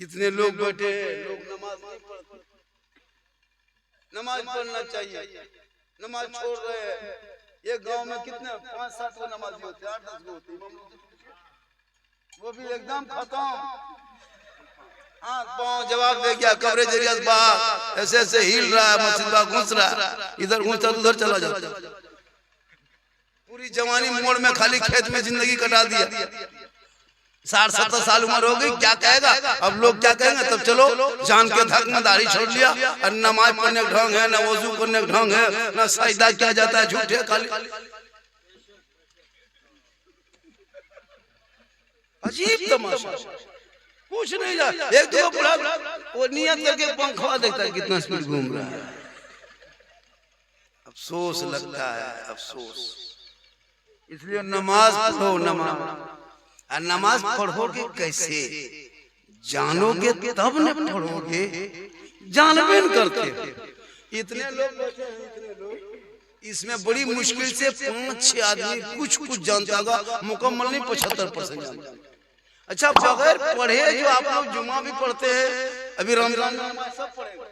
कितने लोग बैठे लोग नमाज नहीं पढ़ते। नमाज पढ़ना चाहिए, नमाज छोड़ रहे हैं। ये गांव में कितने 5-7 को नमाजी होते, 8-10 को होते, वो भी एकदम खत्म। हाथ पाँव जवाब दे गया, कब्रे जरिया बाहर ऐसे ऐसे हिल रहा है, मस्जिद बाग घुस रहा है, इधर घुसता उधर चला जाता। पूरी जवानी मोड़ में खाली खेत में जिंदगी कटा दिया। 60-70 साल उम्र हो गई, क्या कहेगा अब लोग, क्या कहेंगे? तब चलो जान के धक में दाढ़ी छोड़ लिया, और नमाज पढ़ने का ढंग है, न वजू करने का ढंग है, न सजदा किया जाता है, झूठे खाली। अजीब तमाशा, कुछ नहीं जा। एक दो बुढ़ा वो नियत करके पंखा देखता है कितना स्पीड घूम रहा है। अफसोस लगता है, अफसोस। इसलिए नमाज पढ़ो, नमाज पढ़ोगे कैसे? जानोगे तब न पढ़ोगे, जानबे न करते। इतने लोग बैठे हैं, इतने लोग, इसमें बड़ी मुश्किल से 5-6 आदमी कुछ जानता होगा, मुकम्मल नहीं 75% जानता। अच्छा, बगैर पढ़े जो आप लोग जुमा भी पढ़ते हैं, अभी रमजान सब पढ़ेगा,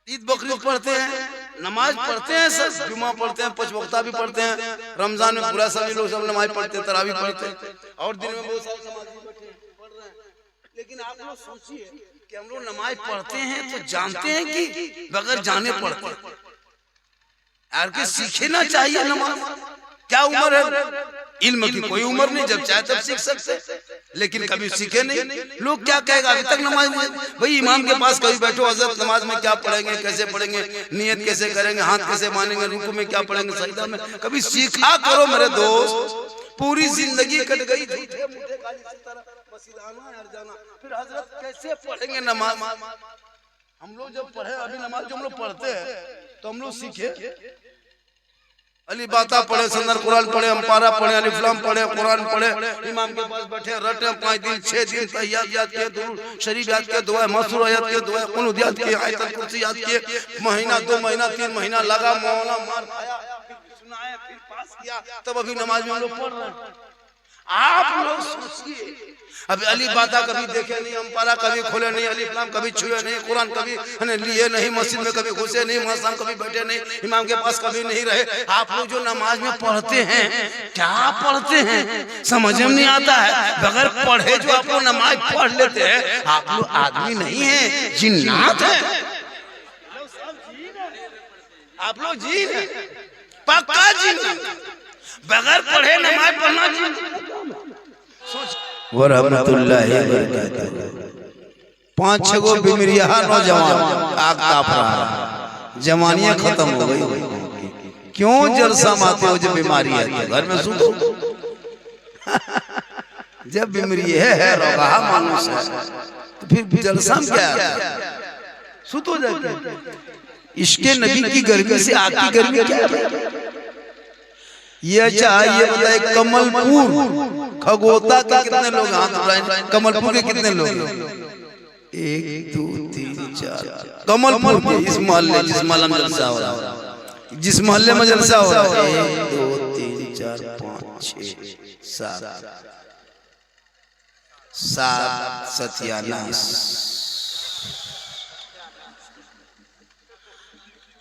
ईद बकरीद पढ़ते हैं, नमाज पढ़ते हैं, सब जुमा पढ़ते हैं, 5 वक्ता भी पढ़ते हैं, रमजान में पूरा सभी लोग सब नमाज पढ़ते हैं, तरावी पढ़ते हैं, और दिन में बहुत सारे समाजी बैठे पढ़ रहे हैं। लेकिन आप लोग सोचिए कि हम लोग नमाज पढ़ते हैं तो जानते हैं कि बगैर जाने पढ़ते हैं? यार के सीखना चाहिए नमाज। क्या उम्र है? इल्म की कोई उम्र नहीं, जब चाहे तब सीख सकते, लेकिन कभी सीखे नहीं। लोग क्या कहेगा, अभी तक नमाज नहीं। भाई इमाम के पास कभी बैठो, हजरत नमाज में क्या पढ़ेंगे, कैसे पढ़ेंगे, नियत कैसे करेंगे, हाथ कैसे मानेंगे, रुकू में क्या पढ़ेंगे, सजदा में, कभी सीखा करो मेरे दोस्त। पूरी जिंदगी कट गई झूठे मूठे गाली की तरह, बस इलाना यार जाना, फिर हजरत कैसे पढ़ेंगे नमाज? हम लोग जब पढ़े, अभी नमाज जो हम लोग पढ़ते हैं तो हम लोग सीखे। अली बाता पढ़े, संदर कुरान पढ़े, अम्पारा पढ़े, अलिफ्लाम पढ़े, कुरान पढ़े, इमाम के पास बैठे रटे 5 दिन 6 दिन तहियात याद किए, दुरूद शरीफ याद किए, दुआ मसूर याद किए, दुआ कुनूत याद किए, आयतुल कुर्सी याद किए। महीना 2 महीना 3 महीना लगा, मौला मार खाया, फिर सुनाया, फिर पास किया, तब अभी नमाज में हम लोग पढ़ रहे हैं। आप लोग सोचिए, अभी अली बाता कभी देखे नहीं, अम्पारा कभी खोले नहीं, अलिफ्लाम कभी छुए नहीं, कुरान कभी लिए नहीं, मस्जिद में कभी घुसे नहीं, मौसम कभी बैठे नहीं, इमाम के पास कभी नहीं रहे। आप लोग जो नमाज में पढ़ते हैं, क्या पढ़ते हैं समझ में नहीं आता है। बगैर पढ़े जो आप लोग नमाज पढ़ लेते हैं, आप लोग आदमी नहीं है, जिन्नात है। आप लोग जीन है, पक्का जीन। बगैर पढ़े नमाज पढ़ना जीन। वरहमतुल्लाहि वबरकातुहू। 5-6 गो बीमारियां नौजवान आग ताप रहा है, जवानियां खत्म हो गई। क्यों जलसा माते हो? जब बीमारी है घर में सुतो। जब बीमारी है रोगा मानुस है, तो फिर जलसा में क्या है? सुतो जाके। इसके नबी की गर्मी से आग की गर्मी क्या है? ये चाहिए बताए, कमलपुर खगोता के कितने लोग हाथ उठाए? कमलपुर के कितने लोग? 1 2 3 4 कमलपुर के इस मोहल्ले, जिस मोहल्ले में जलसा हो रहा है, जिस मोहल्ले में जलसा हो रहा है, 1 2 3 4 5 6 7 सत्यानाश।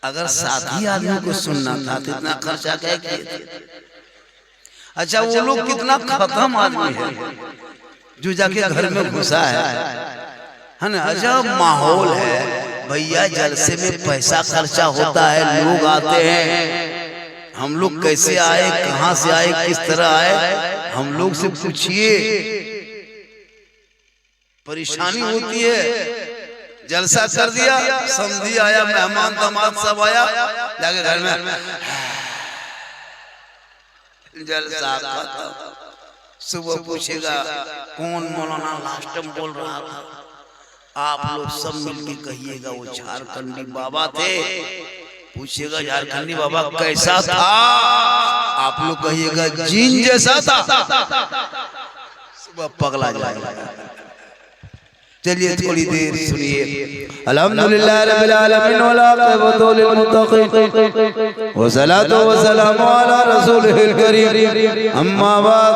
अगर साथी आदमी को सुनना था तो इतना खर्चा क्या किए थे? अच्छा, वो लोग कितना खत्म आदमी है जो जाके घर में घुसा है ना। अजब माहौल है भैया, जलसे में पैसा खर्चा होता है, लोग आते हैं। हम लोग कैसे आए, कहां से आए, किस तरह आए, हम लोग से पूछिए। परेशानी होती है। जलसा कर दिया, समझी आया, मेहमान दामाद सब आया, जाके घर में जलसा खत्म। सुबह पूछेगा कौन मौलाना लास्ट में बोल रहा था? आप लोग सब मिलके कहिएगा वो झारखंडी बाबा थे। पूछेगा झारखंडी बाबा कैसा था? आप लोग कहिएगा जीन जैसा था। सुबह पगला जाएगा। चलिए थोड़ी देर सुनिए। अल्हम्दुलिल्लाह रब्बिल आलमीन वल आक़िबतु लिल मुत्तक़ीन व सलातु व सलामु अला रसूलिल करीम। अम्मा बाद,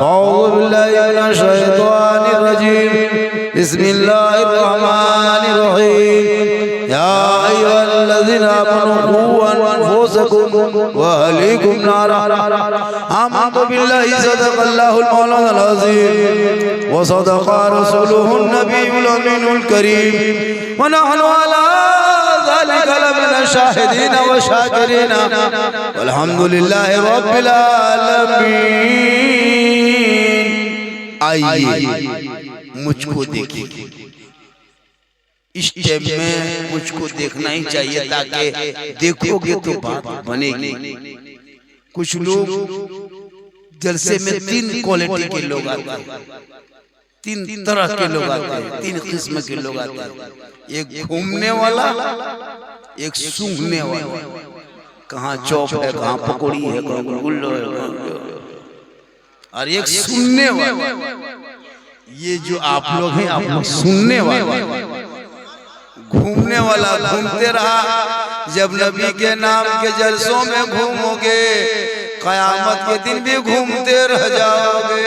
अऊज़ु बिल्लाहि मिनश शैतानिर रजीम। बिस्मिल्लाहिर्रहमानिर्रहीम या अय्युहल्लज़ीना आमनू क़ू अनफुसकुम व अहलीकुम नारा आमन्तु बिल्लाहि सदक़ल्लाहुल मौलानाल अज़ीम व सदक़ा रसूलुहुन नबियुल अमीनुल करीम व नहनु अला ज़ालिका लमिन शाहिदीन व शाकिरीन वल्हम्दुलिल्लाहि रब्बिल आलमीन। आइए मुझको देखिए, इस टाइम में मुझको देखना ही चाहिए ताकि देखोगे तो बात बनेगी। कुछ लोग जलसे में तीन क्वालिटी के लोग आते हैं, तीन तरह के लोग आते हैं, तीन किस्म के लोग आते हैं। एक घूमने वाला, एक सूंघने वाला, कहाँ चौप है, कहाँ पकौड़ी है, कहाँ गुल्लो है, और एक सुनने वाला। ये जो आप लोग हैं, आप लोग सुनने वाले। घूमने वाला घूमते रहा, जब नबी के नाम के जलसों में घूमोगे कयामत के दिन भी घूमते रह जाओगे।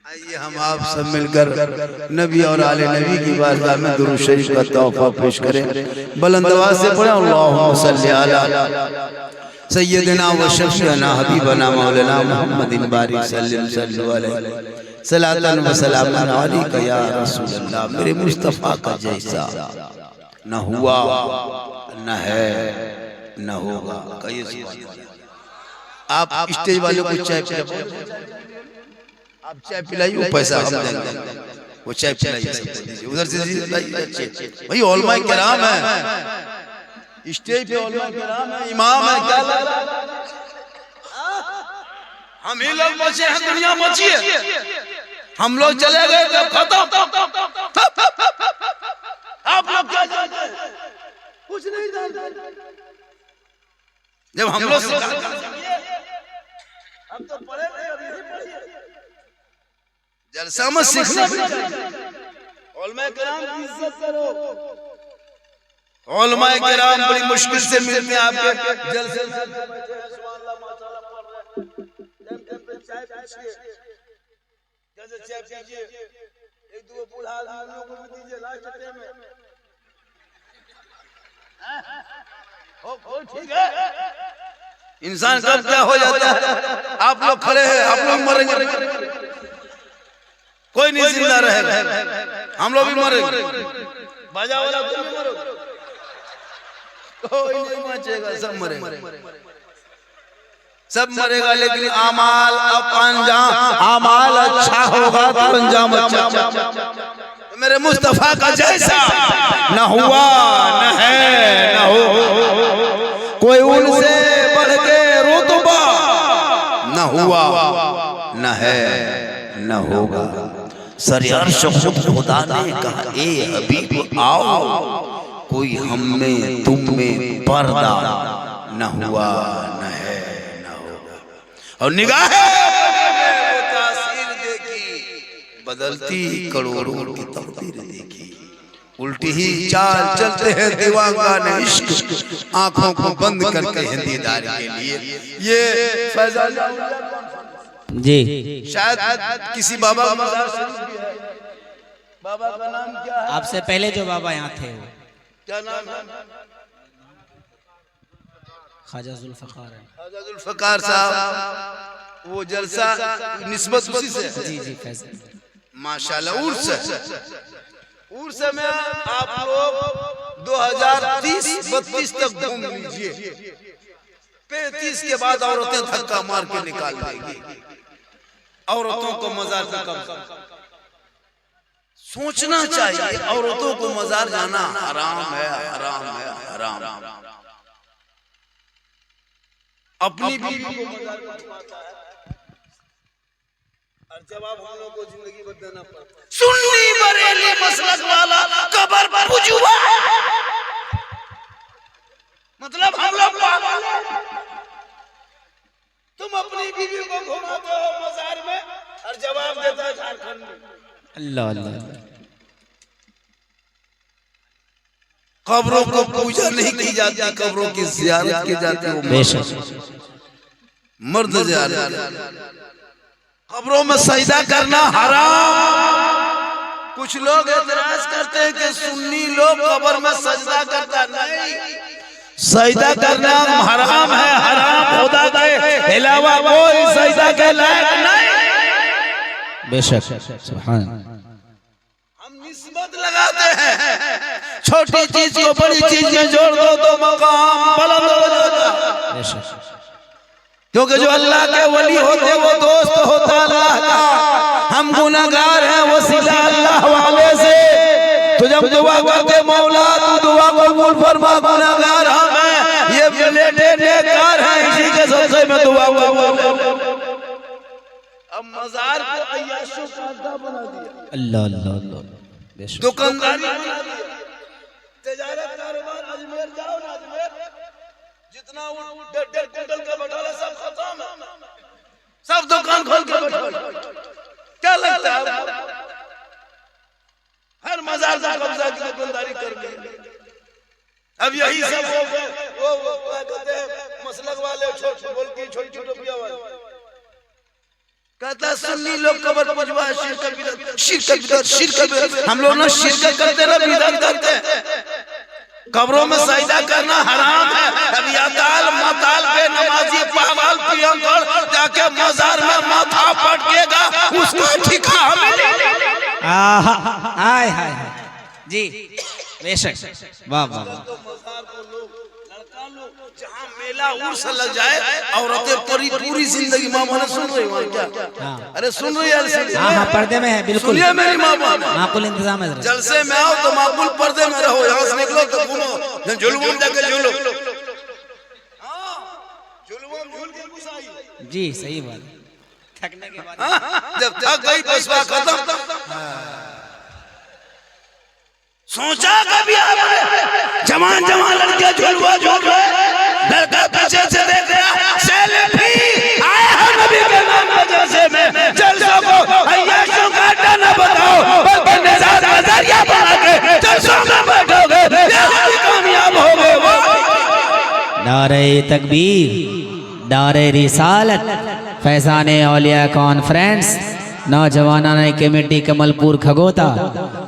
आइए हम आप सब मिलकर नबी और आले नबी की बारगाह में दुरूद शरीफ का तोहफा पेश करें। बुलंद आवाज से पढ़ें अल्लाहुम्मा सल्ली अला सय्यदना व शफीअना हबीबना मौलाना मुहम्मदिन बारिक सल्लल्लाहु अलैहि सलातन व सलामन अलैका या रसूल अल्लाह। मेरे मुस्तफा का जैसा न हुआ न है न होगा। कहिए आप स्टेज वाले को चाय पिलाइए, आप चाय पिलाइए, वो पैसा हम देंगे, वो चाय पिलाइए, उधर से भाई उलमाए किराम है, स्टेज पे उलमाए किराम है, इमाम है, क्या हम ही लोग बचे हैं, दुनिया बची है। हम लोग चले गए तब खत्म। आप लोग क्या जानते हैं? कुछ नहीं जानते। जब हम लोग हम तो पढ़े नहीं, जलसा में सीखना। उलमाए किराम की इज्जत करो। उलमाए किराम बड़ी मुश्किल से मिलते हैं आपके जलसे में। चाय पीजिए, एक दो बूढ़ा आदमियों को भी दीजिए लास्ट टाइम में। ठीक है, इंसान कब क्या हो जाता है। आप लोग खड़े हैं, आप लोग मरेंगे, कोई नहीं जिंदा रहेगा, हम लोग भी मरेंगे। बाजा वाला तुम भी मरोगे, कोई नहीं बचेगा, सब मरेंगे, सब मरेगा। लेकिन अमाल अंजाम, अमाल अच्छा होगा तो अंजाम अच्छा। मेरे मुस्तफा का जैसा न हुआ न है न हो, कोई उनसे बढ़ के रुतबा न हुआ न है न होगा। सरे अर्श खुदा ने कहा ए हबीब आओ, कोई हम में तुम में पर्दा न हुआ न है न होगा। और निगाह तासीर देखी, बदलती करोड़ों की तकदीर देखी। उल्टी ही चाल चलते हैं दीवानगान इश्क, आंखों को बंद करके हैं दीदार के लिए। ये फैजान जी शायद किसी बाबा का मज़ार शरीफ भी है। बाबा का नाम क्या है? आपसे पहले जो बाबा यहाँ थे वो क्या नाम है? ख्वाजा जुल्फ़िकार है। ख्वाजा जुल्फ़िकार साहब, वो जलसा निस्बत उसी से। जी जी फैज़ल माशाल्लाह। उर्स में आप लोग 2030-32 तक घूम लीजिए, 35 के बाद औरतें धक्का मार के निकाल देंगी। औरतों को मजार पे कब सोचना चाहिए, औरतों को मजार जाना हराम है, हराम है, हराम। अपनी बीवी को मजार पे छुपाता है और जवाब हम लोग को जिंदगी भर देना पड़ता है। सुन्नी बरेली मसलक वाला कब्र पर पुजुआ, मतलब हम लोग पागल हैं। तुम अपनी बीवी को घुमाते हो मजार में और जवाब देता है झारखंड में। अल्लाह अल्लाह। कब्रों को पूजा नहीं की जाती, कब्रों की ज़ियारत की जाती है। बेशक मर्द ज़ियारत, कब्रों में सजदा करना हराम। कुछ लोग एतराज करते हैं कि सुन्नी लोग कब्र में सजदा करता नहीं, सजदा करना हराम है, हराम खुदा के अलावा कोई सजदा के लायक नहीं। बेशक सुभान। हम निस्बत लगाते हैं, छोटी चीज को बड़ी चीज में जोड़ दो तो मकाम बुलंद हो जाता है। बेशक क्योंकि जो अल्लाह के वली होते वो दोस्त होता अल्लाह का। हम गुनाहगार हैं, वसीला अल्लाह वाले से। तो जब दुआ करते मौला तू दुआ कबूल फरमा, गुनाहगार हम हैं, ये बेटे नेककार हैं, इसी के सबसे में दुआ कबूल। अब मजार को अय्याशों का अड्डा बना दिया, अल्लाह अल्लाह अल्लाह। बेशक दुकानदारी बना दिया, तिजारत कारोबार। अजमेर जाओ ना, अजमेर जितना डेढ़ कुंटल का बटाला सब खत्म, सब दुकान खोल के बैठो। क्या लगता है हर मजार का कब्जा की दुकानदारी कर ली। अब यही सब हो गए वो क्या कहते हैं मसलक वाले, छोटी बोल की छोटी टोपिया वाले। कहता सुन्नी लोग कब्र पुजवा, शिरक हम लोग ना शिरक करते ना बिदअत करते हैं। कब्रों में सजदा करना हराम है। अभी अकाल मताल पे नमाजी पागल प्रियंकर जाके मजार में माथा पटकेगा, उसका ठिका हमें। आहा हाय हाय जी बेशक वाह वाह वाह। जहाँ मेला उर्स लग जाए, औरतें पूरी जिंदगी माँ माने सुन रही हो क्या? अरे सुन रही है? हाँ हाँ पर्दे में है बिल्कुल। सुनिए मेरी माँ, माकुल इंतजाम है। जलसे में आओ तो माकुल पर्दे में रहो, यहाँ से निकलो तो घूमो, जुलूम जाके झूलो। जी सही बात। थकने के बाद जब थक गई बसवा खत्म। सोचा कभी आपने जवान लड़के झुलवा झूल रहे, लड़का पीछे से देख रहा, सेल्फी आया है नबी के नाम पे जलसे में। जलसों को अय्याशों का अड्डा न बताओ, बल्कि निजात नजरिया बना के जलसों में बैठोगे, कामयाब होगे। नारे तकबीर, नारे रिसालत, फैजाने औलिया कॉन्फ्रेंस, नौजवाना कमेटी कमलपुर खगोता।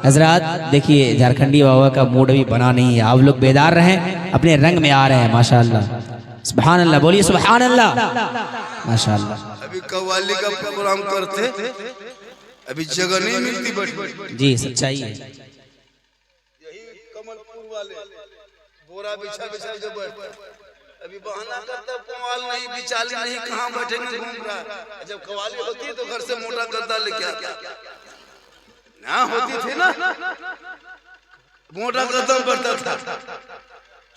हजरात देखिए झारखंडी बाबा का मूड अभी बना नहीं है, आप लोग बेदार रहें, अपने रंग में आ रहे हैं माशाअल्लाह। सुभान अल्लाह, बोलिए सुभान अल्लाह माशाअल्लाह। अभी कव्वाली का प्रोग्राम करते, अभी जगह नहीं मिलती बैठने। जी सच्चाई है। यही कमलपुर वाले बोरा बिछा के बैठते, अभी बहाना करता पुआल नहीं, बिचाली नहीं, कहाँ बैठेंगे घूम रहा। जब कव्वाली होती है तो घर से मोटा गद्दा लेके आता ना, होती थी ना मोटा गद्दा बढ़ता था।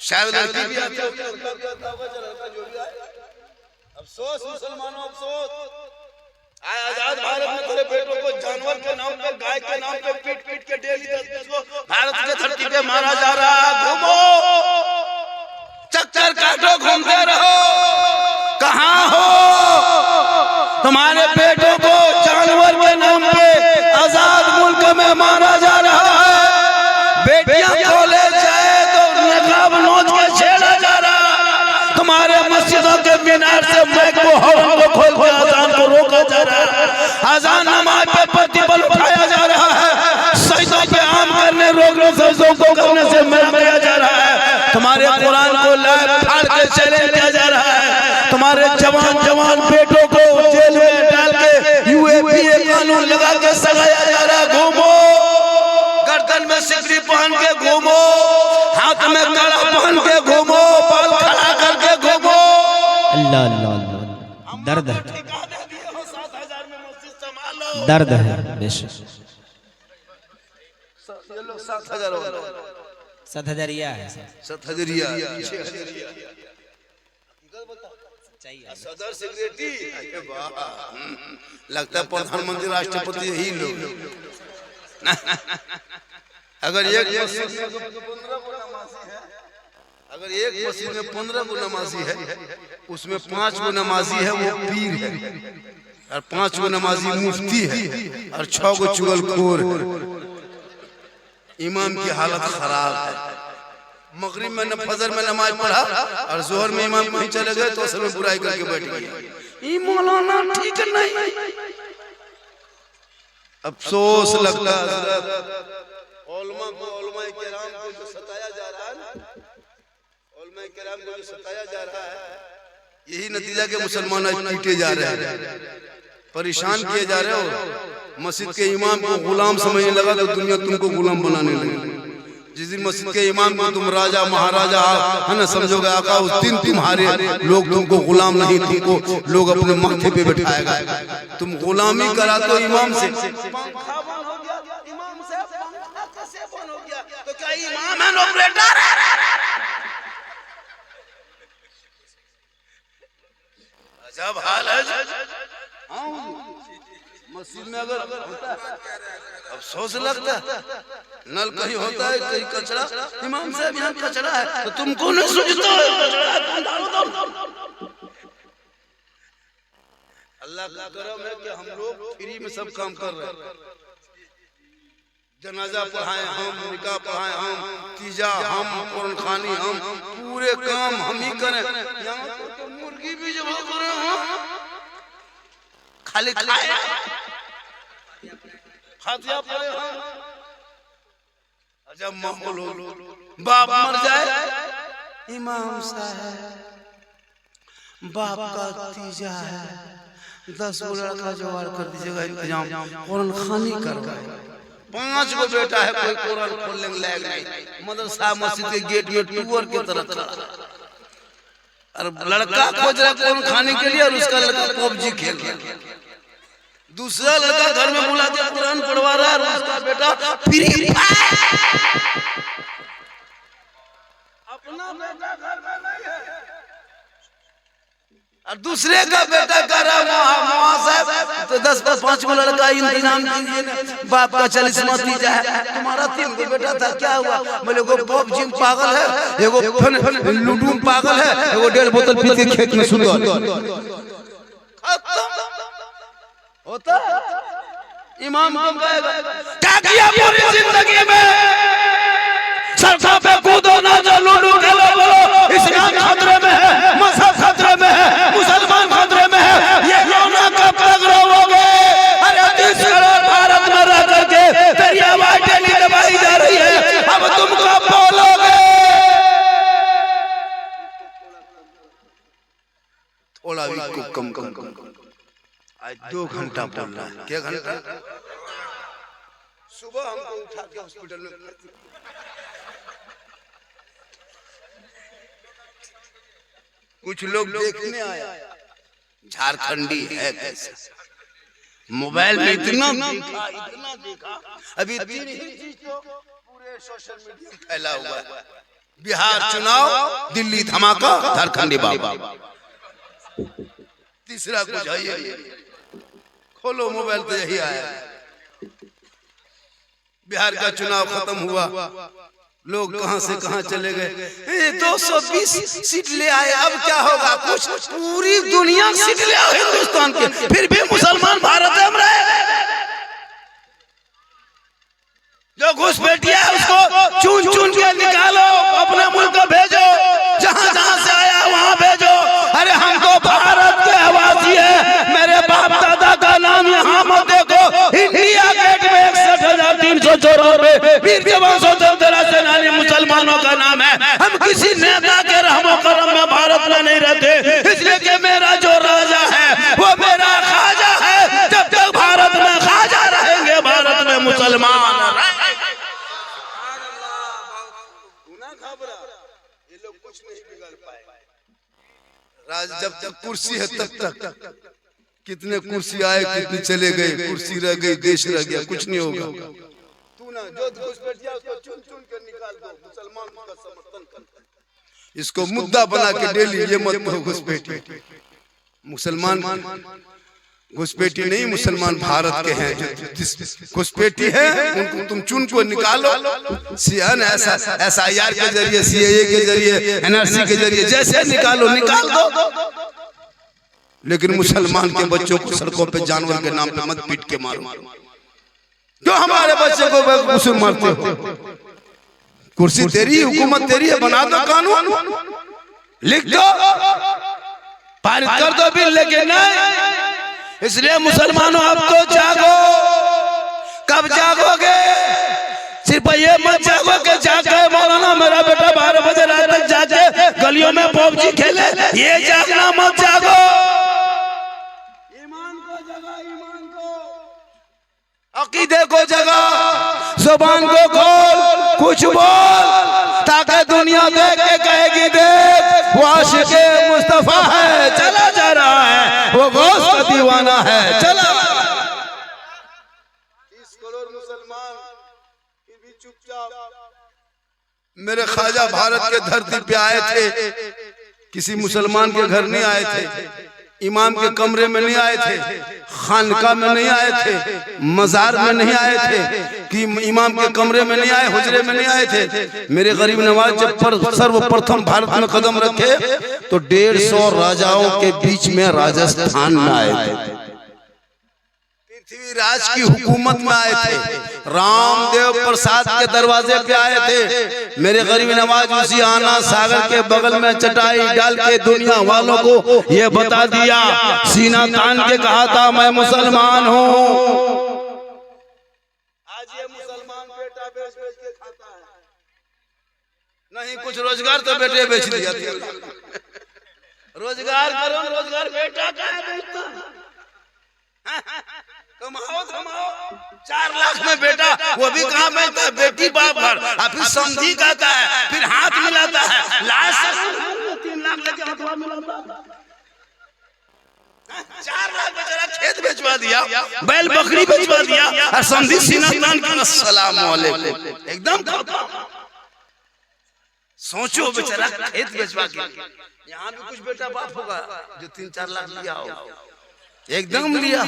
शायद लड़की भी आती होगी, अफसोस मुसलमानों अफसोस, आजाद भारत में तेरे बेटों को जानवर के नाम पे, गाय के नाम पे पीट के डेली 10 को भारत के धरती पे मारा जा रहा। घूमो चक्कर काटो, घूमते रहो, कहाँ हो? तुम्हारे बेटों को जानवर के नाम पे आजाद मुल्क में मारा जा रहा है। बेटियां कॉलेज जाए तो नकाब नोच के छेड़ा जा रहा। तुम्हारे मस्जिदों के मीनार से माइक को हॉर्न को खोल के अजान को रोका जा रहा है। अजान नमाज पे प्रतिबल उठाया जा रहा है। सजदों पे आम करने, रोकने, सजदों को करने से मना किया जा रहा है। तुम्हारे कुरान को लाए फाड़ के चैलेंज किया जा रहा है। तुम्हारे जवान बेटों को जेल में डाल के यूएपीए कानून लगा के सजाया जा रहा है। घूमो, गर्दन में सिकरी पहन के घूमो, हाथ में कड़ा पहन के घूमो, बाल खड़ा करके घूमो। अल्लाह अल्लाह अल्लाह। दर्द है, 7,000 में मस्जिद संभालो, दर्द है बेशक। 7,000 7,000 है, 7,000 सदर सेक्रेटरी, लगता है प्रधानमंत्री राष्ट्रपति यही लोग। अगर एक मस्जिद में 15 गो नमाजी है, उसमें 5 गो नमाजी है वो पीर है, और 5 गो नमाजी मुफ्ती है, और 6 गो चुगलखोर है। इमाम की हालत खराब है। मगरिब में फजर में नमाज पढ़ा और जोहर में इमाम कहीं चले गए तो असल में बुराई करके बैठ गए। ये मौलाना ठीक नहीं, अफसोस लगता है उलमा को, उलमा किराम को जो सताया जा रहा है ना, उलमा किराम को जो सताया जा रहा है, यही नतीजा के मुसलमान आज पीटे जा रहे हैं, परेशान किए जा रहे हो। मस्जिद के इमाम को गुलाम समझने लगा तो दुनिया तुमको गुलाम बनाने लगी। जिस दिन मस्जिद के इमाम को तुम राजा महाराजा है ना समझोगे आका, उस दिन तुम्हारे लोग तुमको गुलाम नहीं, तुमको लोग अपने माथे पे बैठाएगा। तुम गुलामी करा तो इमाम से, तो क्या इमाम है ऑपरेटर? अजब हाल है। मस्जिद में अगर होता है अफसोस लगता है, नल कहीं होता है कहीं कचरा, इमाम साहब यहाँ कचरा है तो तुमको नहीं सोचता है अल्लाह का करम है कि हम लोग फ्री में सब काम कर रहे हैं। जनाजा पढ़ाए हम, निकाह पढ़ाए हम, तीजा हम, कुरान खानी हम, पूरे काम हम ही करें। यहाँ तो मुर्गी भी जब हम खाली खाए फातिहा पढ़े हम। जब माहौल हो, बाप मर जाए, इमाम साहब बाप का तीजा है, 10 गो लड़का जुगाड़ कर दीजिएगा, इंतजाम कुरान खानी कर गए। 5 गो बेटा है, कोई कुरान खोलने में लायक नहीं, मदरसा मस्जिद के गेट में टूअर के तरह खड़ा, और लड़का खोज रहा है कुरान खाने के लिए, और उसका लड़का पबजी खेल रहा है। दूसरा लड़का घर में बुला दिया कुरान पढ़वा रहा है, और उसका बेटा फ्री फायर। अपना बेटा घर में नहीं है, और दूसरे का बेटा कर रहा साहब तो 10-5 गो लड़का इंतजाम कीजिए ना, बाप का 40 मत दीजा है, तुम्हारा 3 गो बेटा था क्या हुआ? बोले एगो पबजी में पागल है, एगो लूडो में पागल है, एगो 1.5 बोतल पी के खेत में सुतल होता है। इमाम क्या किया पूरी जिंदगी में? सरसा पे कूदो ना जो लूडो खेलो, बोलो इस्लाम खतरे में है, मजहब खतरे में है, मुसलमान खतरे में है, ये रोना कब तक रोओगे? अरे 30 करोड़ भारत में रह करके तेरी आवाज डेली दबाई जा रही है, अब तुम कब बोलोगे? थोड़ा भी कम आज 2 घंटा बोलना है। क्या घंटा? सुबह हमको उठा के हॉस्पिटल में कुछ लोग देखने आया, झारखंडी है कैसे, मोबाइल में इतना देखा, अभी 3 ही चीज तो पूरे सोशल मीडिया में फैला हुआ है। बिहार चुनाव, दिल्ली धमाका, झारखंडी बाबा। तीसरा कुछ है ये, खोलो मोबाइल तो यही आया। बिहार का चुनाव खत्म हुआ, लोग कहां से कहां चले गए, 220 सीट ले आए, अब क्या होगा? कुछ पूरी दुनिया सीट ले आओ हिंदुस्तान के, फिर भी मुसलमान भारत में रहे। जो घुसपैठिया है उसको चुन चुन के निकालो, अपने मुल्क भेजो, जहां जहां से आया वहां भेजो। अरे हम तो भारत के आवासी है, मेरे बाप दादा का नाम यहाँ मत देखो। इंडिया गेट में 61,394 वीर जवान स्वतंत्रता सेनानी मुसलमानों का नाम है। हम किसी नेता के रहमो करम में भारत में नहीं रहते, इसलिए कि मेरा जो राजा है वो मेरा खाजा है। जब तक भारत में खाजा रहेंगे, भारत में मुसलमान ये लोग कुछ नहीं बिगड़ पाएंगे। राज जब तक कुर्सी है तब तक, कितने कुर्सी आए कितने चले गए, कुर्सी रह गई, देश रह गया, कुछ नहीं होगा। तू ना जो घुसपैठिया उसको चुन चुन कर निकाल दो, मुसलमान का समर्थन कर, इसको मुद्दा बना के डेली ये मत कहो घुसपैठी। मुसलमान घुसपैठी नहीं, मुसलमान भारत के हैं। जो घुसपैठी है उनको तुम चुन को निकालो, SIR के जरिए, CAA के जरिए, NRC के जरिए, जैसे निकालो निकाल दो, लेकिन मुसलमान के बच्चों को सड़कों पे जानवर के नाम पे मत पीट के मारो। क्यों हमारे बच्चे को बेवकूफ मारते हो? कुर्सी तेरी, हुकूमत तेरी है, बना दो कानून, लिख दो, पारित कर दो बिल, लेकिन नहीं। इसलिए मुसलमानों अब तो जागो, कब जागोगे? सिर्फ ये मत जागो कि जाके मौलाना मेरा बेटा 12 बजे रात तक जाके गलियों में पबजी खेले, ये जागना मत जागो। ईमान को जगा, ईमान को, अकीदे को जगा, जुबान को खोल, कुछ बोल, ताकि दुनिया देख के कहेगी देख वो आशिक़े मुस्तफा है, चला जा रहा है, वो गौस का दीवाना है, चला। 30 करोड़ मुसलमान फिर भी चुपचाप। मेरे ख्वाजा भारत के धरती पे आए थे, किसी मुसलमान के घर नहीं आए थे, इमाम के कमरे में नहीं आए थे, खानका में नहीं आए थे, मजार में नहीं आए थे, कि इमाम के कमरे में नहीं आए, हुजरे में नहीं आए थे। मेरे गरीब नवाज जब सर्वप्रथम भारत में कदम रखे तो 150 राजाओं के बीच में राजस्थान में आए थे, पृथ्वीराज की हुकूमत में आए थे, रामदेव प्रसाद के दरवाजे पे आए थे। मेरे गरीब नवाज उसी आना सागर के बगल में चटाई डाल के दुनिया वालों को ये बता दिया, सीना तान के कहा था मैं मुसलमान हूँ। आज ये मुसलमान बेटा बेच बेच के खाता है, नहीं कुछ रोजगार तो बेटे बेच दिया, रोजगार करो, रोजगार बेटा क्या बेचता, कमाओ कमाओ, 4 लाख में बेटा वो भी कहाँ मिलता है, बेटी बाप भर, फिर समझी कहता है, फिर हाथ मिलाता है, लास्ट 3 लाख लेके हाथवा मिलाता, 4 लाख बेचारा खेत बेचवा दिया, बैल बकरी बेचवा दिया, और समझी सीना तान के अस्सलाम वालेकुम, एकदम सोचो बेचारा खेत बेचवा के, यहाँ भी कुछ बेटा बाप होगा जो 3-4 लाख लिया हो, एकदम लिया,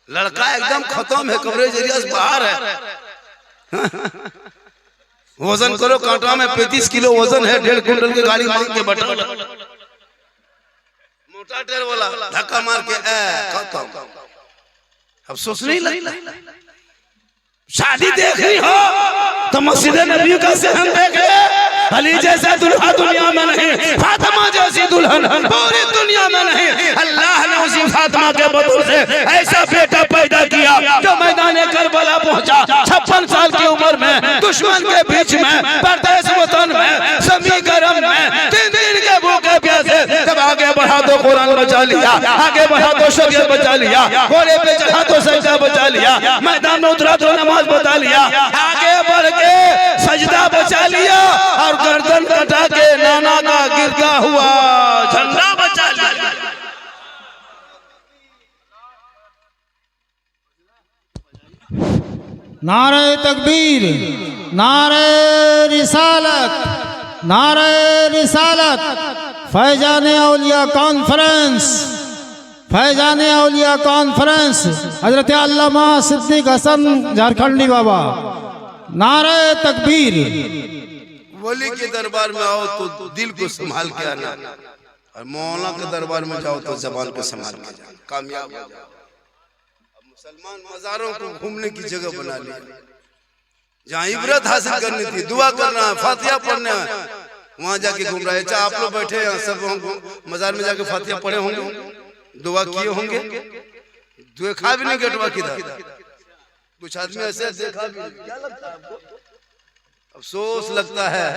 लड़का एकदम खत्म है, कवरेज एरिया से बाहर है। वजन करो कांटा में 35 किलो वजन है, 1.5 क्विंटल की गाड़ी मांग के बैठा, मोटा टेर वाला धक्का मार के खत्म। अब सोच नहीं लगता, शादी देख रही हो तो मस्जिद नबी का सहन देख ले, अली जैसा दुल्हा दुनिया में नहीं, फातिमा जैसी दुल्हन पूरी दुनिया में नहीं, अल्लाह ने उसी फातिमा के बतूर से ऐसा बेटा पैदा किया जो मैदान करबला पहुंचा, 56 साल की उम्र में दुश्मन के बीच में, परदेश वतन में, समी गरम में, 3 दिन के भूखे प्यासे, जब आगे बढ़ा तो कुरान बचा लिया, आगे बढ़ा तो शरीयत बचा लिया, घोड़े पे चढ़ा तो सजदा बचा लिया, मैदान में उतरा तो नमाज बचा लिया, आगे बढ़ के सजदा बचा लिया, और गर्दन कटा के नाना का गिरता हुआ झंडा बचा लिया। नारे तकबीर, नारे रिसालत, नारे रिसालत। फैजाने औलिया कॉन्फ्रेंस, फैजाने औलिया कॉन्फ्रेंस, हजरत अल्लामा सिद्दीक हसन झारखंडी बाबा। नारे तकबीर। वली के दरबार में आओ तो दिल को संभाल के आना, और मौला के दरबार में जाओ तो जबान को संभाल के जाना, कामयाब हो जाओ। मुसलमान मजारों को घूमने की जगह बना लिया, जहाँ इबरत हासिल करनी थी, दुआ करना है, फातिहा पढ़ना है, वहां जाके घूम रहा है। चाहे आप लोग बैठे हैं सब मजार में जाके फातिहा पढ़े होंगे, दुआ किए होंगे, देखा भी नहीं गेटवा किधर, कुछ आदमी ऐसे देखा भी नहीं। क्या लगता है आपको? अफसोस लगता है,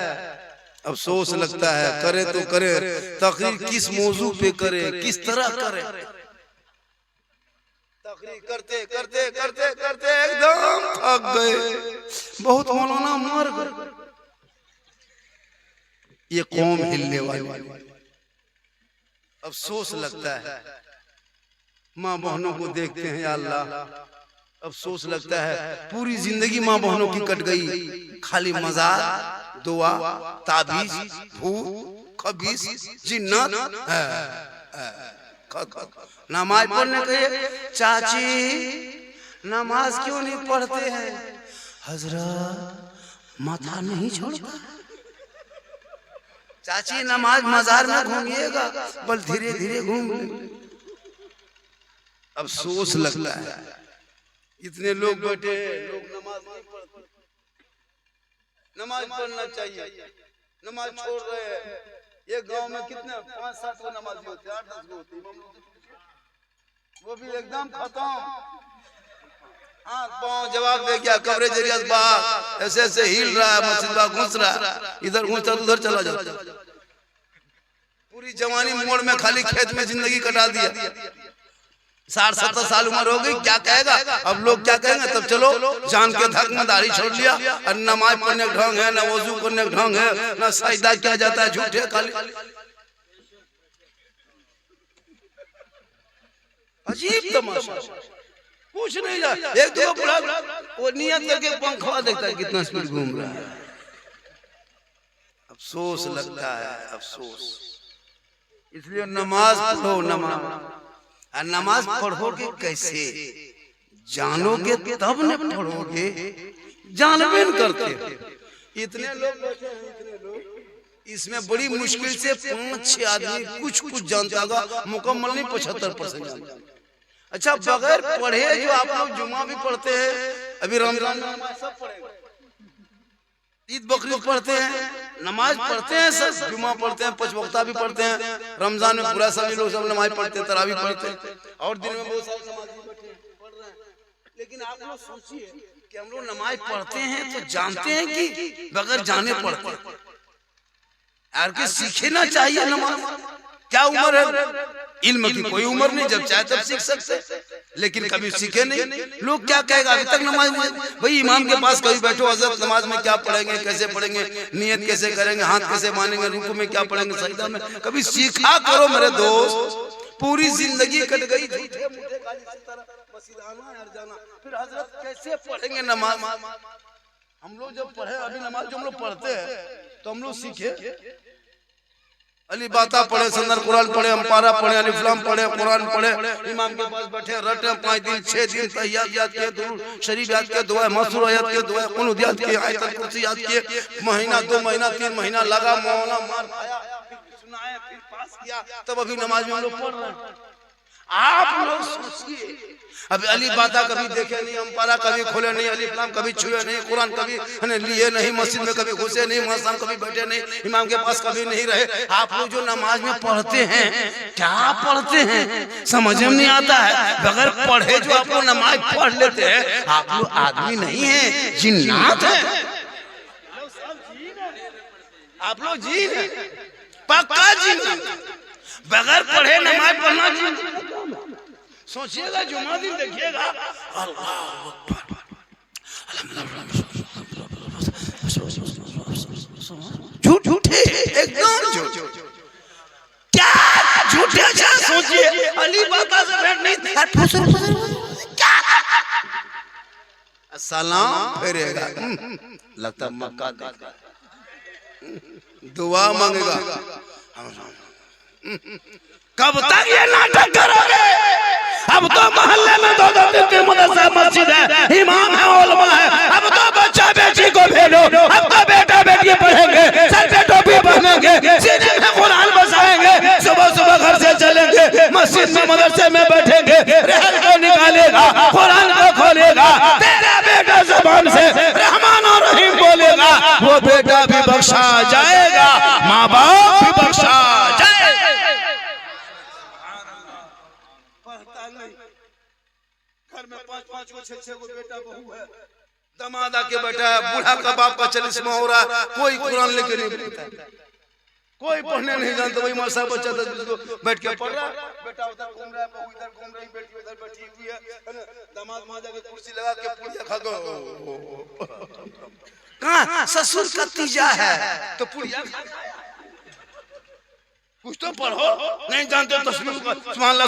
अफसोस लगता है। करे तो करे, तकरीर किस मौजू पे करे, किस तरह करे, तकरीर करते करते करते करते एकदम थक गए, बहुत मौलाना मर गए। ये कौम हिलने वाली, अफसोस लगता है। माँ बहनों को देखते हैं, या अल्लाह अफसोस लगता है, पूरी जिंदगी माँ बहनों की कट गई, खाली मजार, दुआ, ताबीज, भूत, खबीस, जिन्नत, नमाज पढ़ने कहे, चाची नमाज क्यों नहीं पढ़ते हैं? हजरत माथा नहीं छोड़ता। चाची नमाज मजार में घूमिएगा, बल धीरे धीरे घूम। अफसोस लगता है, इतने लोग बैठे, लोग नमाज नहीं पढ़ते। नमाज पढ़ना चाहिए, नमाज छोड़ रहे हैं। ये गांव में कितने 5-7 को नमाजी होते, 8-10 को होते, वो भी एकदम खत्म। हाथ पाँव जवाब दे गया, कवरेज एरिया बाहर, ऐसे ऐसे हिल रहा है, मस्जिद बाग घुस रहा है, इधर घुसता उधर चला जाता। पूरी जवानी मोड़ में खाली खेत में जिंदगी कटा दिया। 60-70 साल उम्र हो गई, क्या कहेगा अब लोग, क्या कहेंगे? तब चलो जान के धक में दाढ़ी छोड़ लिया, और नमाज पढ़ने का ढंग है, न वजू करने का ढंग है, न सजदा किया जाता है, झूठे खाली। अजीब तमाशा, कुछ नहीं जा। एक दो बुढ़ा वो नियत करके पंखवा देखता है कितना स्पीड घूम रहा है। अफसोस लगता है, अफसोस। इसलिए नमाज पढ़ो, नमाज पढ़ोगे कैसे? जानोगे तब न पढ़ोगे, जानबे न करते। इतने लोग बैठे हैं, इतने लोग, इसमें बड़ी मुश्किल से 5-6 आदमी कुछ जानता होगा, मुकम्मल नहीं 75% जानता। अच्छा, बगैर पढ़े जो आप लोग जुमा भी पढ़ते हैं, अभी रमजान सब पढ़ेगा, ईद बकरीद पढ़ते हैं, नमाज पढ़ते हैं, सब जुमा पढ़ते हैं, 5 वक्ता भी पढ़ते हैं, रमजान में पूरा सभी लोग सब नमाज पढ़ते हैं, तरावी पढ़ते हैं, और दिन में बहुत सारे समाज बैठे हैं, पढ़ रहे हैं। लेकिन आप लोग सोचिए कि हम लोग नमाज पढ़ते हैं तो जानते हैं कि बगैर जाने पढ़ते हैं? यार कि सीखना चाहिए नमाज। क्या उम्र है? इल्म की कोई उम्र नहीं, जब चाहे तब सीख सकते, लेकिन कभी सीखे नहीं। लोग क्या कहेगा, अभी तक नमाज में भाई इमाम के पास कभी बैठो, हजरत नमाज में क्या पढ़ेंगे, कैसे पढ़ेंगे, नियत कैसे करेंगे, हाथ कैसे मानेंगे, रुकू में क्या पढ़ेंगे, सजदा में, कभी सीखा करो मेरे दोस्त। पूरी जिंदगी कट गई झूठे मूठे गाली से तरह, बस आना और जाना, फिर हजरत कैसे पढ़ेंगे नमाज? हम लोग जब पढ़े, अभी नमाज जो हम लोग पढ़ते हैं तो हम लोग सीखे, अली बाता पढ़े, संदर कुरान पढ़े, अम्पारा पढ़े, अलिफ्लाम पढ़े, कुरान पढ़े, इमाम के पास बैठे रटे 5 दिन 6 दिन तहियात याद किए, दुरूद शरीफ याद किए, दुआ मसूर याद किए, दुआ कुनूत याद किए, आयतल कुर्सी याद किए, महीना 2 महीना 3 महीना लगा, मौला मार खाया, फिर सुनाया, फिर पास किया, तब अभी नमाज में हम लोग पढ़ रहे हैं। आप लोग सोचिए, अभी अली बाता कभी देखे नहीं, अम्पारा कभी खोले नहीं, अलिफ्लाम कभी छुए नहीं, कुरान कभी लिए नहीं, मस्जिद में कभी घुसे नहीं, मौसम कभी बैठे नहीं, इमाम के पास कभी नहीं रहे। आप लोग जो नमाज में पढ़ते हैं, क्या पढ़ते हैं समझ में नहीं आता है। बगैर पढ़े जो आप लोग नमाज पढ़ लेते हैं, आप लोग आदमी नहीं है, जिन्नात है। आप लोग जी पक्का जी, बगैर पढ़े नमाज पढ़ना जी। सोचिएगा, जुमा दिन देखिएगा, अल्लाह अकबर, झूठे एकदम झूठे, क्या झूठे? सोचिए, अली बाता से भेंट नहीं, क्या सलाम फेरेगा, लगता मक्का देखा, दुआ मांगेगा। कब तक ये नाटक करोगे? अब तो मोहल्ले में 2-2 3-3 मदरसा मस्जिद है, इमाम है, उलमा है, अब तो बच्चा बेटी को भेजो, अब तो बेटा बेटी पढ़ेंगे, सर पे टोपी पहनेंगे, सीने में कुरान बसाएंगे, सुबह घर से चलेंगे, मस्जिद में मदरसे में बैठेंगे, रहल को निकालेगा, कुरान को खोलेगा, तेरा बेटा जुबान से रहमान और रहीम बोलेगा, वो बेटा भी बख्शा जाएगा, माँ बाप भी बख्शा जाएगा। घर में 5-5 को 6-6 को बेटा बहू है, दमादा के बेटा है, बूढ़ा का बाप का 40वां हो रहा है, कोई कुरान लेके नहीं बैठता, कोई पढ़ने नहीं जानता, वही मासा बच्चा 10-20 को बैठ के पढ़ रहा है, बेटा उधर घूम रहा है, बहू इधर घूम रही, बेटी उधर बैठी हुई है, दामाद माजा के कुर्सी लगा के पुड़िया खा गो। कहां ससुर का तीजा है तो पुड़िया, कुछ तो पढ़ो, नहीं जानते तो सुभान अल्लाह।